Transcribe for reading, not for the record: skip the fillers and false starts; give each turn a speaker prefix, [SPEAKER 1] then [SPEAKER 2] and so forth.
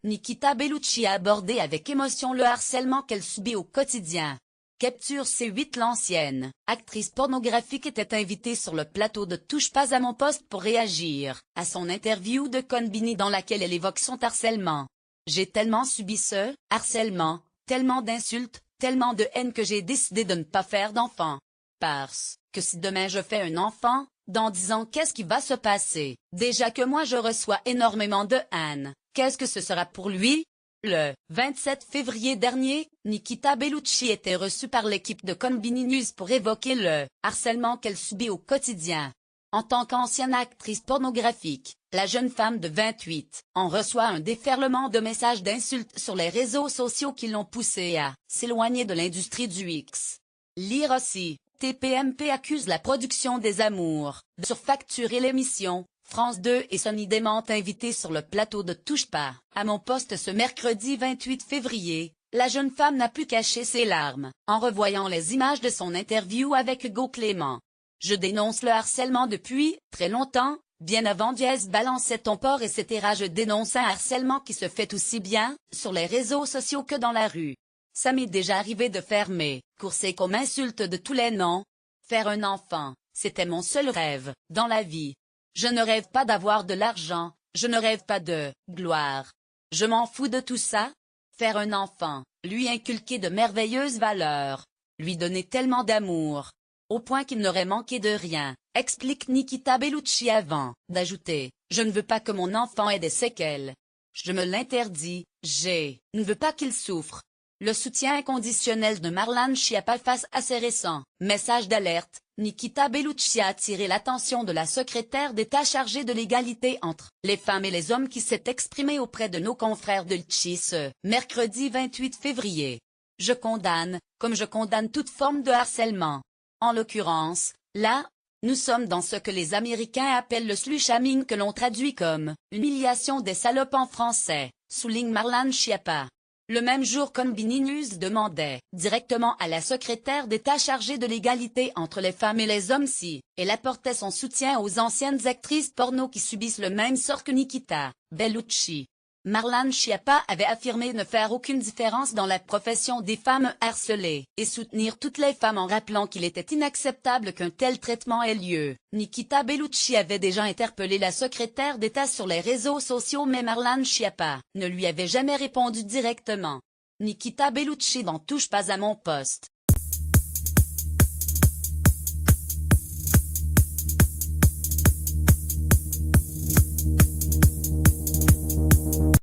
[SPEAKER 1] Nikita Bellucci a abordé avec émotion le harcèlement qu'elle subit au quotidien. Capture C8. L'ancienne actrice pornographique était invitée sur le plateau de Touche pas à mon poste pour réagir à son interview de Conbini dans laquelle elle évoque son harcèlement. J'ai tellement subi ce harcèlement, tellement d'insultes, tellement de haine que j'ai décidé de ne pas faire d'enfant. Parce que si demain je fais un enfant, dans 10 ans qu'est-ce qui va se passer? Déjà que moi je reçois énormément de haine, qu'est-ce que ce sera pour lui? Le 27 février dernier, Nikita Bellucci était reçue par l'équipe de Conbini News pour évoquer le harcèlement qu'elle subit au quotidien. En tant qu'ancienne actrice pornographique, la jeune femme de 28 ans reçoit un déferlement de messages d'insultes sur les réseaux sociaux qui l'ont poussée à s'éloigner de l'industrie du X. Lire aussi, TPMP accuse la production des Amours de surfacturer l'émission. France 2 et Sonny démentent invité sur le plateau de Touche pas à mon poste ce mercredi 28 février. La jeune femme n'a pu cacher ses larmes en revoyant les images de son interview avec Hugo Clément. Je dénonce le harcèlement depuis très longtemps, bien avant balançait ton porc etc. Je dénonce un harcèlement qui se fait aussi bien sur les réseaux sociaux que dans la rue. Ça m'est déjà arrivé de faire mes courses et qu'on m'insulte de tous les noms. Faire un enfant, c'était mon seul rêve dans la vie. Je ne rêve pas d'avoir de l'argent, je ne rêve pas de gloire. Je m'en fous de tout ça. Faire un enfant, lui inculquer de merveilleuses valeurs, lui donner tellement d'amour, au point qu'il n'aurait manqué de rien, explique Nikita Bellucci avant d'ajouter « Je ne veux pas que mon enfant ait des séquelles. Je me l'interdis, je ne veux pas qu'il souffre. » Le soutien inconditionnel de Marlène Schiappa face à ses récents messages d'alerte. Nikita Bellucci a attiré l'attention de la secrétaire d'État chargée de l'égalité entre les femmes et les hommes qui s'est exprimée auprès de nos confrères de LCI ce mercredi 28 février. Je condamne, comme je condamne toute forme de harcèlement. En l'occurrence, là, nous sommes dans ce que les Américains appellent le slut-shaming que l'on traduit comme « humiliation des salopes » en français, souligne Marlène Schiappa. Le même jour Conbini News demandait directement à la secrétaire d'État chargée de l'égalité entre les femmes et les hommes si elle apportait son soutien aux anciennes actrices porno qui subissent le même sort que Nikita Bellucci. Marlène Schiappa avait affirmé ne faire aucune différence dans la profession des femmes harcelées et soutenir toutes les femmes en rappelant qu'il était inacceptable qu'un tel traitement ait lieu. Nikita Bellucci avait déjà interpellé la secrétaire d'État sur les réseaux sociaux mais Marlène Schiappa ne lui avait jamais répondu directement. Nikita Bellucci n'en touche pas à mon poste.